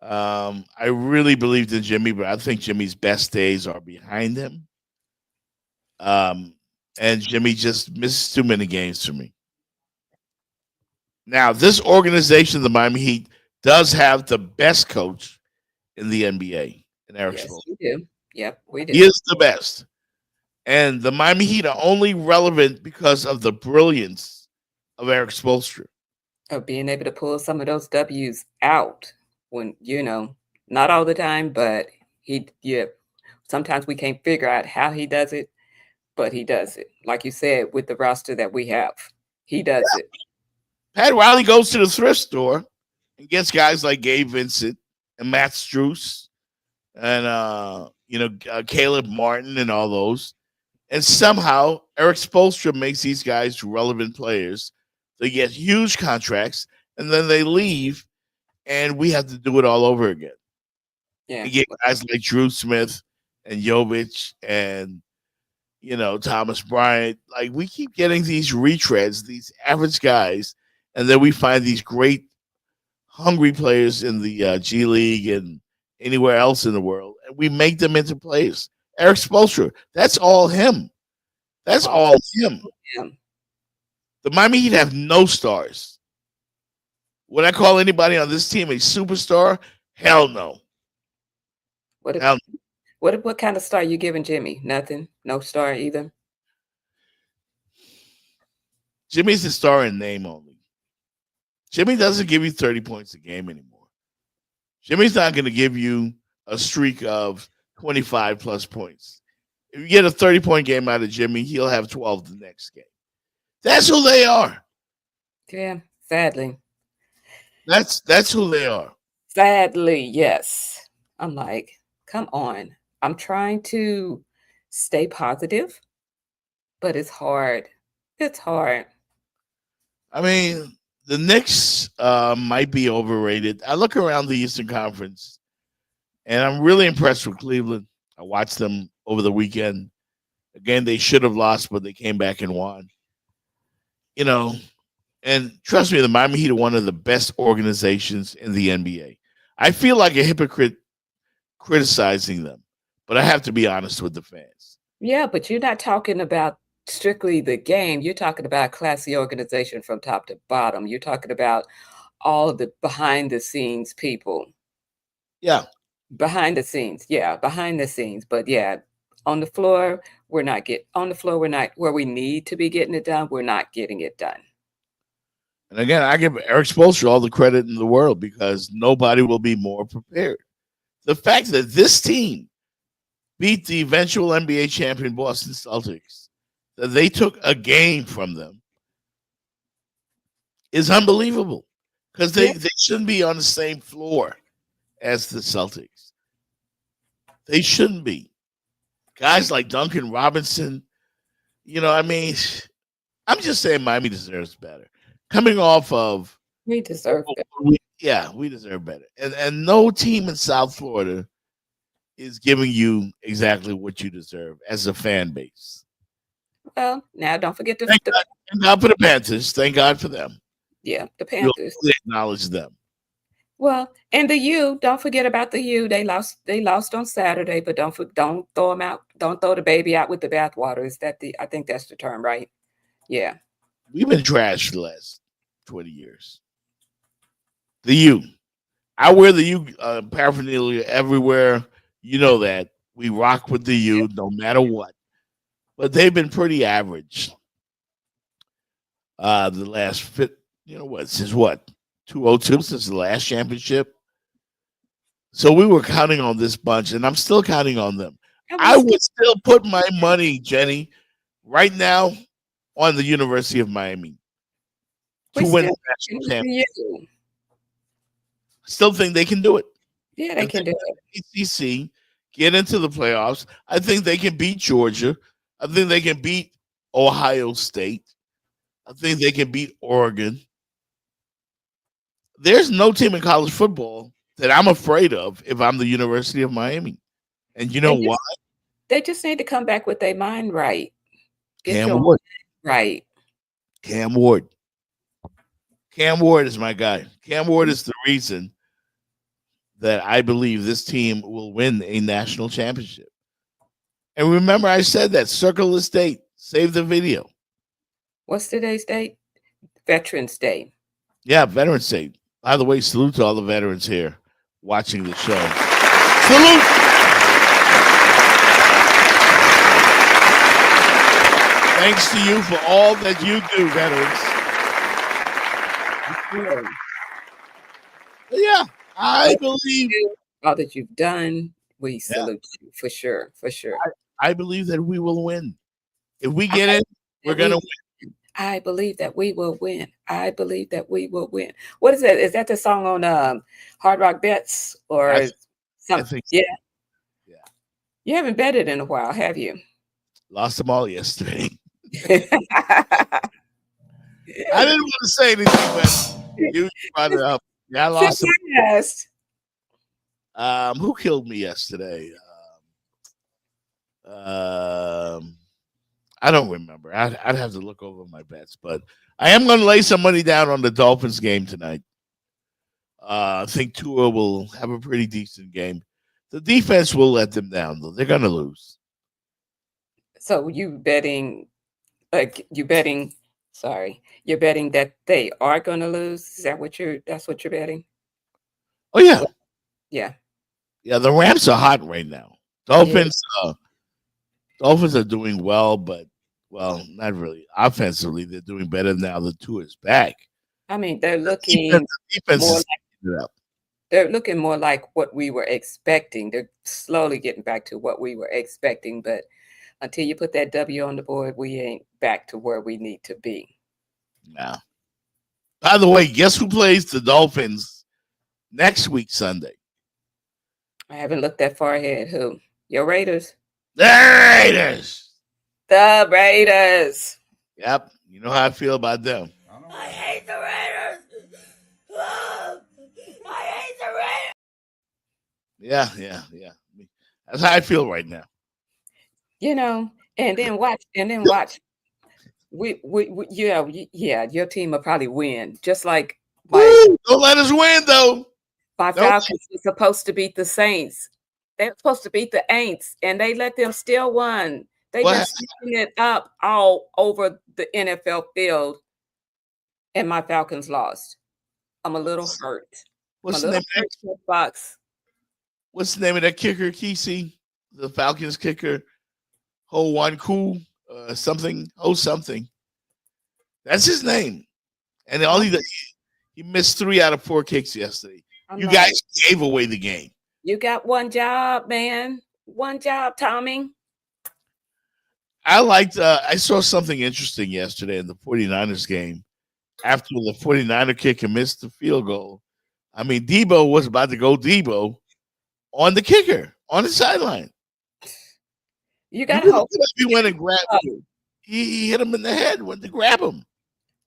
I really believed in Jimmy, but I think Jimmy's best days are behind him. And Jimmy just misses too many games for me. Now, this organization, the Miami Heat, does have the best coach in the NBA, in Eric Spoelstra. Yes, we do. Yep, we do. He is the best. And the Miami Heat are only relevant because of the brilliance of Eric Spoelstra. Of being able to pull some of those W's out when, not all the time, but sometimes we can't figure out how he does it, but he does it. Like you said, with the roster that we have, he does it. Pat Riley goes to the thrift store and gets guys like Gabe Vincent and Matt Strus and, Caleb Martin and all those. And somehow Eric Spoelstra makes these guys relevant players. They get huge contracts, and then they leave, and we have to do it all over again. Yeah. We get guys like Drew Smith and Jovic and, Thomas Bryant. Like, we keep getting these retreads, these average guys, and then we find these great, hungry players in the G League and anywhere else in the world, and we make them into players. Eric Spoelstra, that's all him. That's all him. Yeah. The Miami Heat have no stars. Would I call anybody on this team a superstar? Hell no. What kind of star you giving Jimmy? Nothing? No star either? Jimmy's a star in name only. Jimmy doesn't give you 30 points a game anymore. Jimmy's not going to give you a streak of 25 plus points. If you get a 30-point game out of Jimmy, he'll have 12 the next game. That's who they are. Yeah, sadly. That's who they are. Sadly, yes. I'm like, come on. I'm trying to stay positive, but it's hard. It's hard. I mean, the Knicks might be overrated. I look around the Eastern Conference, and I'm really impressed with Cleveland. I watched them over the weekend. Again, they should have lost, but they came back and won. And trust me, the Miami Heat are one of the best organizations in the NBA. I feel like a hypocrite criticizing them, but I have to be honest with the fans. Yeah, but you're not talking about strictly the game. You're talking about classy organization from top to bottom. You're talking about all the behind the scenes people. Yeah. Behind the scenes. Yeah, behind the scenes. But yeah, on the floor, we're not where we need to be getting it done. We're not getting it done. And again, I give Eric Spoelstra all the credit in the world because nobody will be more prepared. The fact that this team beat the eventual NBA champion Boston Celtics, that they took a game from them, is unbelievable because they shouldn't be on the same floor as the Celtics. They shouldn't be. Guys like Duncan Robinson, I'm just saying Miami deserves better. Coming off of we deserve better. We deserve better. And no team in South Florida is giving you exactly what you deserve as a fan base. Well, now don't forget Thank God for the Panthers. Thank God for them. Yeah, the Panthers. We acknowledge them. Well, and the U, don't forget about the U. They lost on Saturday, but don't throw them out. Don't throw the baby out with the bathwater. Is that I think that's the term, right? Yeah. We've been trashed for the last 20 years. The U. I wear the U paraphernalia everywhere. You know that. We rock with the U no matter what. But they've been pretty average. The last fit, since what? 202, since the last championship. So we were counting on this bunch, and I'm still counting on them. I would still put my money, Jenny, right now on the University of Miami to win the national championship. Still think they can do it. Yeah, they can do it. ACC, get into the playoffs. I think they can beat Georgia. I think they can beat Ohio State. I think they can beat Oregon. There's no team in college football that I'm afraid of if I'm the University of Miami. And you know why? They just need to come back with their mind right. Cam Ward. Right. Cam Ward. Cam Ward is my guy. Cam Ward is the reason that I believe this team will win a national championship. And remember, I said that. Circle this date. Save the video. What's today's date? Veterans Day. Yeah, Veterans Day. By the way, salute to all the veterans here watching the show. Salute! Thanks to you for all that you do, veterans. Yeah, I believe all that you've done. We salute you for sure. For sure. I believe that we will win. If we get in, we're going to win. I believe that we will win. I believe that we will win. What is that? Is that the song on Hard Rock Bets or something? So. Yeah. You haven't betted in a while, have you? Lost them all yesterday. I didn't want to say anything, but you brought it up. Yeah, I lost them. Yes. Who killed me yesterday? I don't remember. I'd have to look over my bets, but I am going to lay some money down on the Dolphins game tonight. I think Tua will have a pretty decent game. The defense will let them down, though. They're going to lose. So you're betting that they are going to lose? Is that that's what you're betting? Oh, yeah. Yeah. Yeah, the Rams are hot right now. Dolphins are doing well, but, not really. Offensively, they're doing better now that Tua is back. I mean, they're looking they're looking more like what we were expecting. They're slowly getting back to what we were expecting, but until you put that W on the board, we ain't back to where we need to be. No. By the way, guess who plays the Dolphins next week, Sunday? I haven't looked that far ahead. Who? Your Raiders? The Raiders. The Raiders. Yep. You know how I feel about them. I hate the Raiders. I hate the Raiders. Yeah. That's how I feel right now. And then watch. Your team will probably win. Just like don't let us win though. My Falcons were supposed to beat the Saints. They're supposed to beat the Aints, and they let them still win. They just sticking it up all over the NFL field, and my Falcons lost. I'm a little hurt. What's the name of that kicker, Kesey? The Falcons kicker, Ho-Wan-Ku, something. That's his name. And all he missed 3 out of 4 kicks yesterday. You guys gave away the game. You got one job, man. One job, Tommy. I saw something interesting yesterday in the 49ers game. After the 49er kicker missed the field goal, I mean, Debo was about to go Debo on the kicker, on the sideline. You got to hope. He went and grabbed him. He hit him in the head, went to grab him.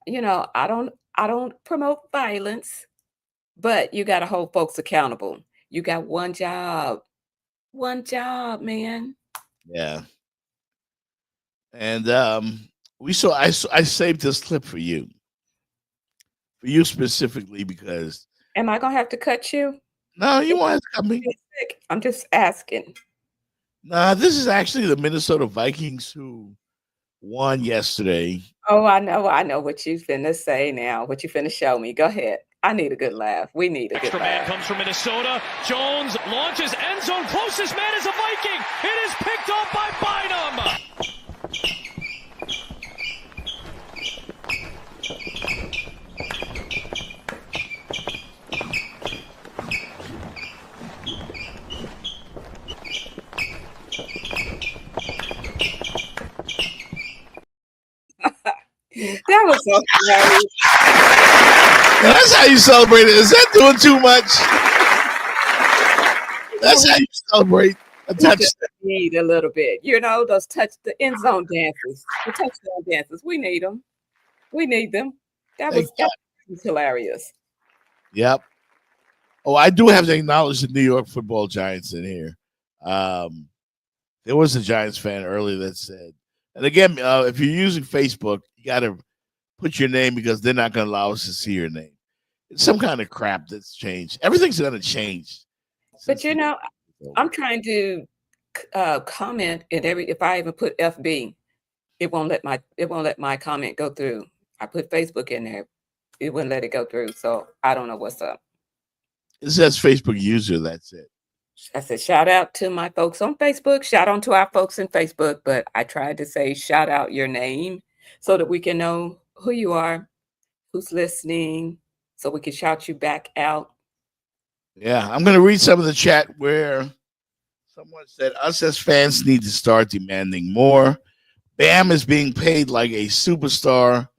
I don't promote violence, but you got to hold folks accountable. You got one job. One job, man. Yeah. And I saved this clip for you specifically because Am I gonna have to cut you? No, you want to cut me? I'm just asking. Nah, this is actually the Minnesota Vikings who won yesterday. Oh, I know what you finna say now. What you finna show me? Go ahead. I need a good laugh. We need a good Extra man laugh. comes from Minnesota. Jones launches end zone. Closest man is a Viking. It is picked up by Bynum. That was so hilarious. That's how you celebrate it. Is that doing too much? That's how you celebrate a We just touchdown. need a little bit. Those the end zone dances, the touchdown dances. We need them. We need them. That Thank God. was hilarious. Yep. Oh, I do have to acknowledge the New York Football Giants in here. There was a Giants fan earlier that said, and again, if you're using Facebook, you got to put your name because they're not going to allow us to see your name. It's some kind of crap that's changed. Everything's going to change. But I'm trying to comment in if I even put FB, it won't let my comment go through. I put Facebook in there, it wouldn't let it go through. So I don't know what's up. It says Facebook user. That's it. I said shout out to my folks on Facebook. Shout out to our folks in Facebook. But I tried to say shout out your name so that we can know who you are, who's listening, so we can shout you back out. Yeah, I'm going to read some of the chat where someone said, us as fans need to start demanding more. Bam is being paid like a superstar.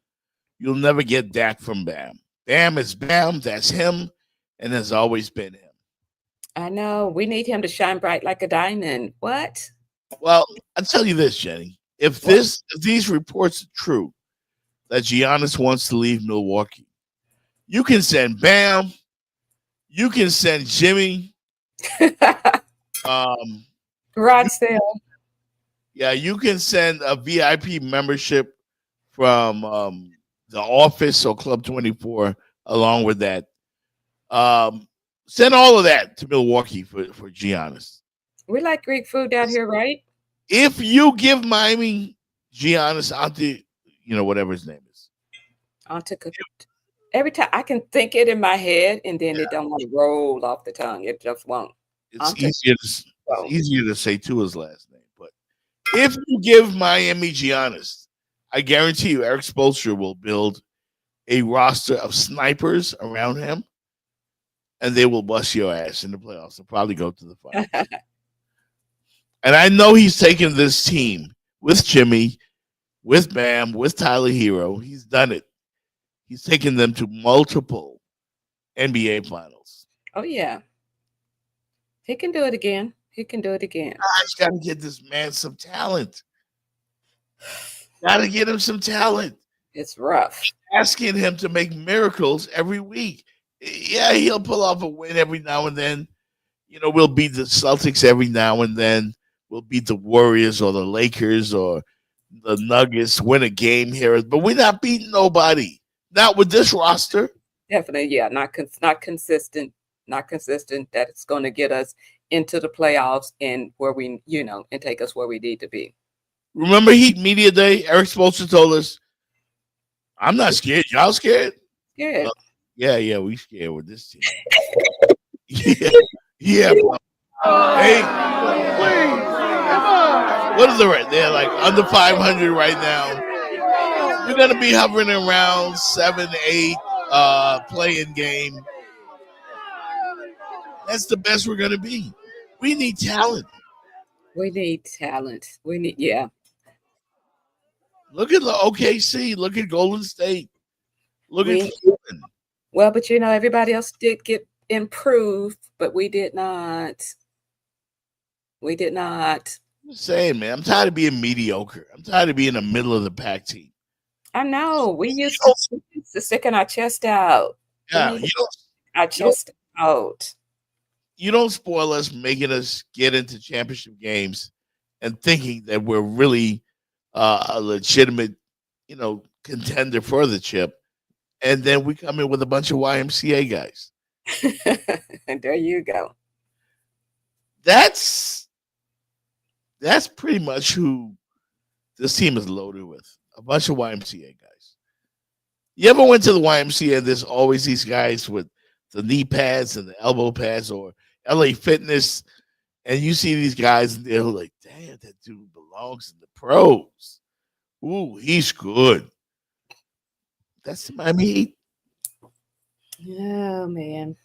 You'll never get Dak from Bam. Bam is Bam. That's him and has always been him. I know. We need him to shine bright like a diamond. What? Well, I'll tell you this, Jenny. If these reports are true that Giannis wants to leave Milwaukee, you can send Bam. You can send Jimmy. Rod sale. Yeah, you can send a VIP membership from the office or Club 24 along with that. Send all of that to Milwaukee for Giannis. We like Greek food down here, right? If you give Miami Giannis Ante, whatever his name is. Every time I can think it in my head and then it don't want to roll off the tongue. It just won't. It's easier to say to his last name. But if you give Miami Giannis, I guarantee you Eric Spoelstra will build a roster of snipers around him, and they will bust your ass in the playoffs and probably go to the finals. And I know he's taken this team with Jimmy, with Bam, with Tyler Hero. He's done it. He's taken them to multiple NBA finals. Oh, yeah. He can do it again. He can do it again. I just got to get this man some talent. Got to get him some talent. It's rough. Asking him to make miracles every week. Yeah, he'll pull off a win every now and then. We'll beat the Celtics every now and then. We'll beat the Warriors or the Lakers or the Nuggets, win a game here. But we're not beating nobody. Not with this roster. Definitely, yeah. Not consistent. Not consistent. That it's going to get us into the playoffs and where we, and take us where we need to be. Remember Heat Media Day? Eric Spoelstra told us, I'm not scared. Y'all scared? Scared. Yeah, we scared with this team. yeah. Hey, Please, come on. what is the rate? They're like under 500 right now. We're gonna be hovering around 7-8 playing game. That's the best we're gonna be. We need talent. We need talent. Yeah. Look at the OKC. Look at Golden State. Look at Cleveland. Well, but everybody else did get improved, but we did not. We did not. I'm just saying, man. I'm tired of being mediocre. I'm tired of being a middle of the pack team. I know. We used to sticking our chest out. Yeah, our chest out. You don't spoil us, making us get into championship games and thinking that we're really a legitimate, contender for the chip. And then we come in with a bunch of YMCA guys. And there you go. That's pretty much who this team is loaded with. A bunch of YMCA guys. You ever went to the YMCA and there's always these guys with the knee pads and the elbow pads, or LA Fitness, and you see these guys and they're like, damn, that dude belongs in the pros. Ooh, he's good. That's the Miami Heat. Oh man.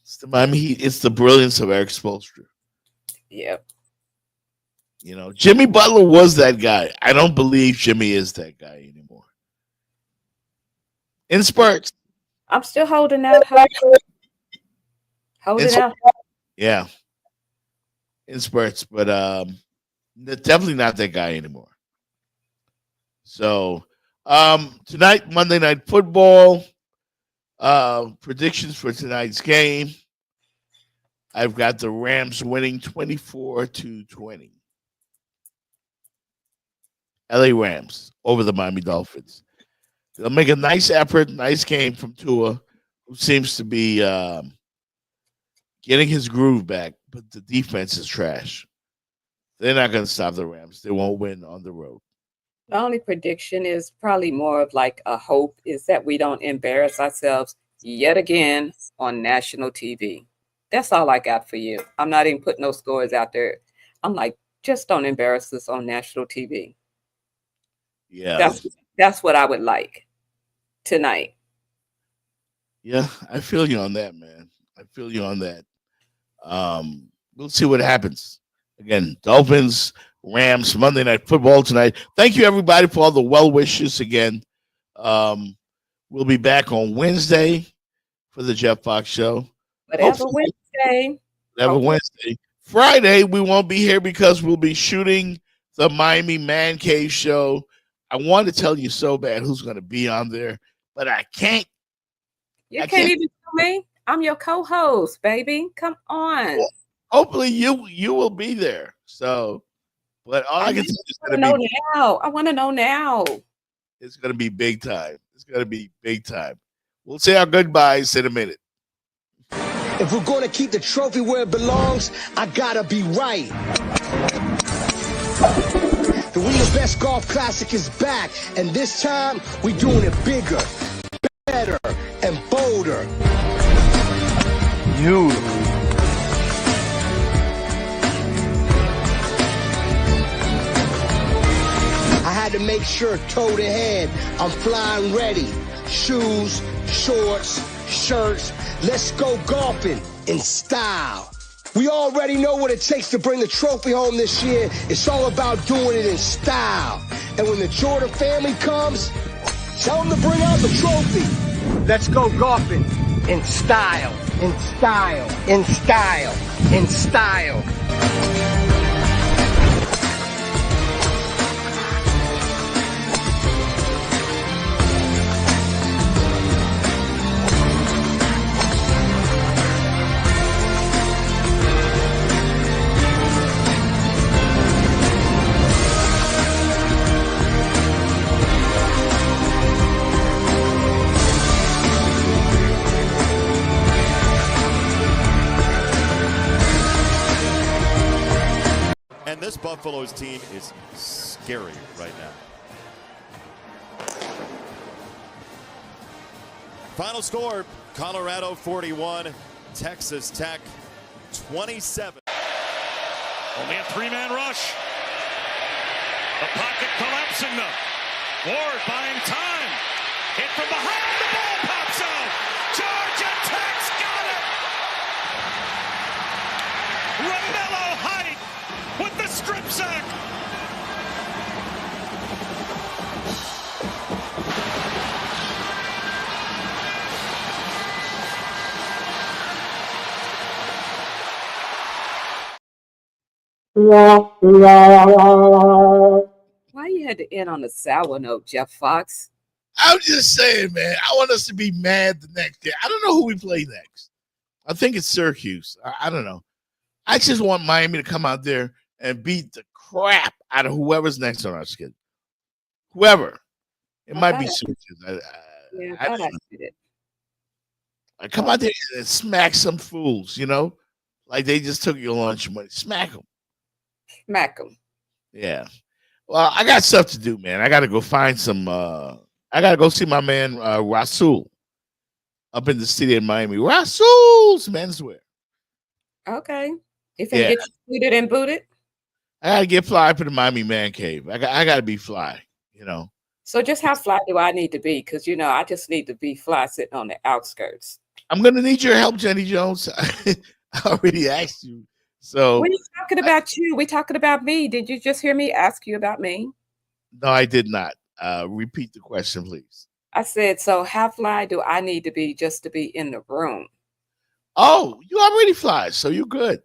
It's the Miami Heat. It's the brilliance of Eric Spoelstra. Yep. You know, Jimmy Butler was that guy. I don't believe Jimmy is that guy anymore. In spurts. I'm still holding out. Holding out. Yeah. In spurts, but definitely not that guy anymore. So tonight, Monday Night Football. Predictions for tonight's game. I've got the Rams winning 24-20. LA Rams over the Miami Dolphins. They'll make a nice effort, nice game from Tua, who seems to be getting his groove back, but the defense is trash. They're not going to stop the Rams. They won't win on the road. The only prediction is probably more of like a hope is that we don't embarrass ourselves yet again on national TV. That's all I got for you. I'm not even putting no scores out there. I'm like, just don't embarrass us on national TV. Yeah. That's what I would like tonight. Yeah, I feel you on that, man. I feel you on that. We'll see what happens. Again, Dolphins, Rams, Monday Night Football tonight. Thank you, everybody, for all the well wishes again. We'll be back on Wednesday for the Jeff Fox Show. Whatever Wednesday. Friday, we won't be here because we'll be shooting the Miami Man Cave show. I want to tell you so bad who's going to be on there, but I can't. You can't even tell me. I'm your co-host, baby. Come on. Well, hopefully you will be there. So, but all I can say is going to be now. I want to know now. It's going to be big time. It's going to be big time. We'll say our goodbyes in a minute. If we're going to keep the trophy where it belongs, I gotta be right. The We the Best Golf Classic is back, and this time we doing it bigger, better, and bolder. I had to make sure toe to head, I'm flying ready. Shoes, shorts, shirts, let's go golfing in style. We already know what it takes to bring the trophy home this year. It's all about doing it in style. And when the Jordan family comes, tell them to bring out the trophy. Let's go golfing in style, in style, in style, in style. And this Buffaloes team is scary right now. Final score, Colorado 41, Texas Tech 27. Only a three-man rush. The pocket collapsing though. Ward buying time. Hit from behind, the ball pops out. Georgia Tech's got it. Romello Height with the strip sack. Why you had to end on a sour note, Jeff Fox? I'm just saying, man. I want us to be mad the next day. I don't know who we play next. I think it's Syracuse. I don't know. I just want Miami to come out there and beat the crap out of whoever's next on our schedule. Whoever. It might be Syracuse. Yeah, I thought I did it. Like, come out there and smack some fools, like they just took your lunch money. Smack them. Smack them. Yeah. Well, I got stuff to do, man. I got to go find some. I got to go see my man Rasul up in the city of Miami. Rasul's Menswear. Okay. If they get you booted and booted. I got to get fly up to the Miami Man Cave. I got to be fly, So just how fly do I need to be? Because, I just need to be fly sitting on the outskirts. I'm going to need your help, Jenny Jones. I already asked you. So we're talking about you. We're talking about me. Did you just hear me ask you about me? No, I did not. Repeat the question, please. I said, so how fly do I need to be just to be in the room? Oh, you already fly, so you're good.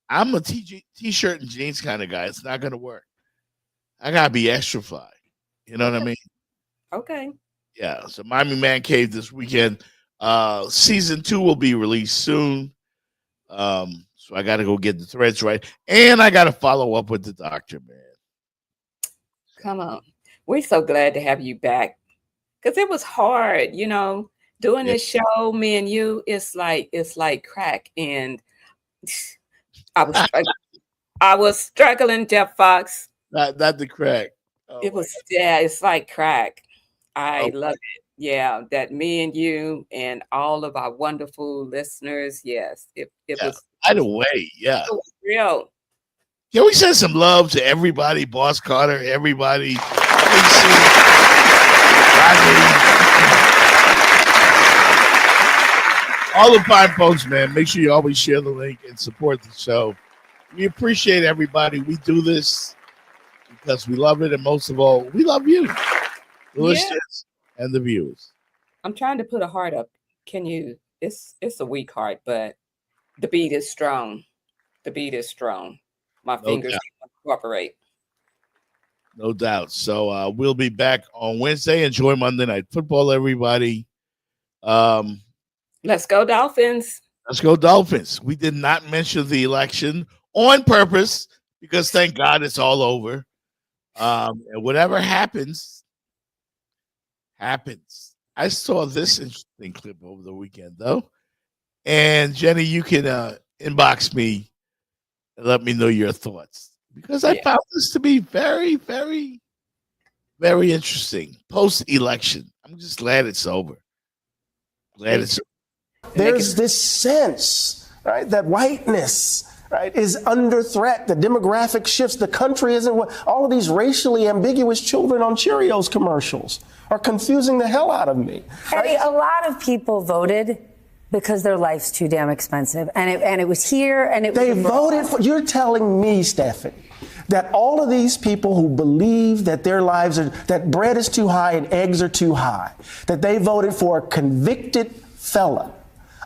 I'm a t-shirt and jeans kind of guy. It's not going to work. I got to be extra fly. You know what I mean? Okay. Yeah. So Miami Man Cave this weekend. Season 2 will be released soon. So I got to go get the threads right. And I got to follow up with the doctor, man. Come on. We're so glad to have you back. Because it was hard, doing this show, me and you, it's like crack. And I was struggling, Jeff Fox. Not the crack. Oh, it's like crack. I love it. Yeah, that me and you and all of our wonderful listeners. Yes, it was. Either way, yeah. It was real. Can we send some love to everybody? Boss Carter, everybody. All the fine folks, man. Make sure you always share the link and support the show. We appreciate everybody. We do this because we love it, and most of all, we love you, the listeners and the viewers. I'm trying to put a heart up. Can you? It's a weak heart, but the beat is strong. The beat is strong. My fingers cooperate. No doubt. So we'll be back on Wednesday. Enjoy Monday Night Football, everybody. Let's go Dolphins. Let's go Dolphins. We did not mention the election on purpose because thank God it's all over. And whatever happens. I saw this interesting clip over the weekend, though. And Jenny, you can inbox me and let me know your thoughts. Because I found this to be very, very, very interesting. Post-election. I'm just glad it's over. There's this sense, right, that whiteness, right, is under threat. The demographic shifts. The country isn't what all of these racially ambiguous children on Cheerios commercials are confusing the hell out of me. Right? Hey, a lot of people voted because their life's too damn expensive. And it was here and it was They voted for, you're telling me, Stephanie, that all of these people who believe that their lives are, that bread is too high and eggs are too high, that they voted for a convicted fella,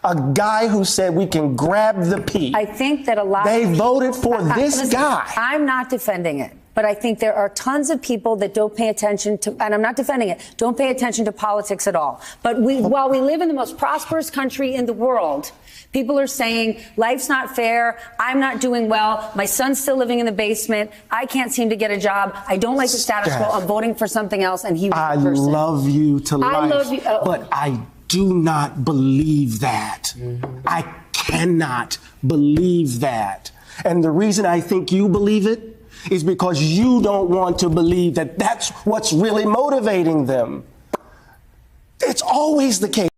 a guy who said we can grab the pea. I think that a lot They of people, voted for this guy. I'm not defending it, but I think there are tons of people that don't pay attention to, and I'm not defending it, don't pay attention to politics at all. But while we live in the most prosperous country in the world, people are saying life's not fair. I'm not doing well. My son's still living in the basement. I can't seem to get a job. I don't like the status quo. I'm voting for something else. And he was I the person. love you to life. I love you. But I do not believe that. I cannot believe that. And the reason I think you believe it is because you don't want to believe that that's what's really motivating them. It's always the case.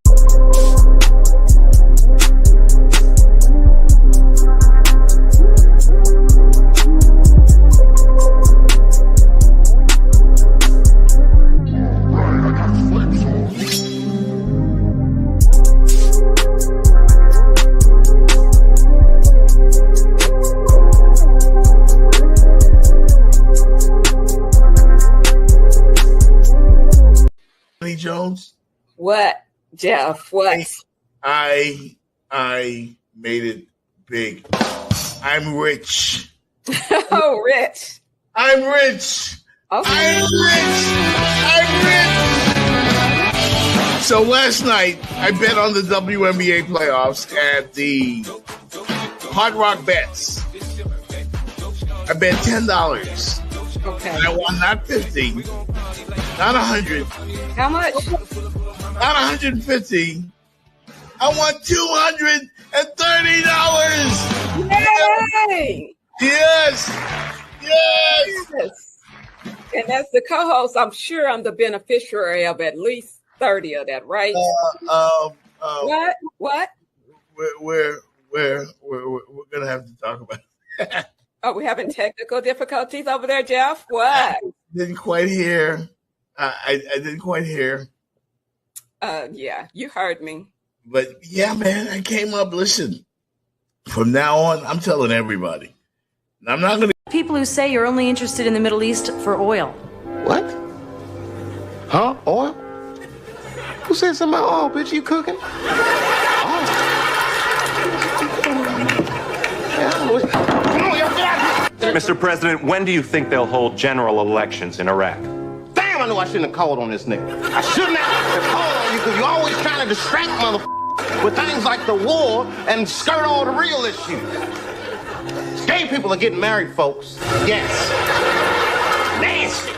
Jones? What, Jeff? What? I made it big. I'm rich. Oh, rich. I'm rich. Okay. I'm rich. So last night, I bet on the WNBA playoffs at the Hard Rock Bets. I bet $10. Okay. And I won not 50, not 100. How much? Not 150, I want $230. Yay! Yes. Yes. And that's the co-host. I'm sure I'm the beneficiary of at least 30 of that, right? What? We're gonna have to talk about it. Are we having technical difficulties over there, Jeff? What? Didn't quite hear. I didn't quite hear. Yeah, you heard me. But yeah, man, I came up. Listen, from now on, I'm telling everybody. I'm not gonna. People who say you're only interested in the Middle East for oil. What? Huh? Oil? Who said something about oil, bitch? You cooking? Mr. President, when do you think they'll hold general elections in Iraq? Damn, I knew I shouldn't have called on this nigga. I shouldn't have called on you because you're always trying to distract motherfuckers with things like the war and skirt all the real issues. Gay people are getting married, folks. Yes. Nasty.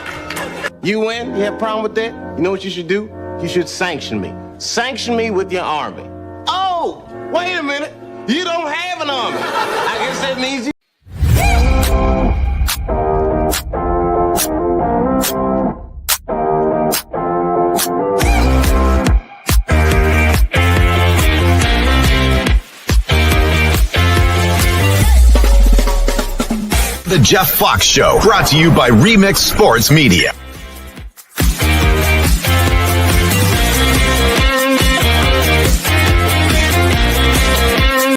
You win? You have a problem with that? You know what you should do? You should sanction me. Sanction me with your army. Oh, wait a minute. You don't have an army. I guess that means you. The Jeff Fox Show, brought to you by Remix Sports Media.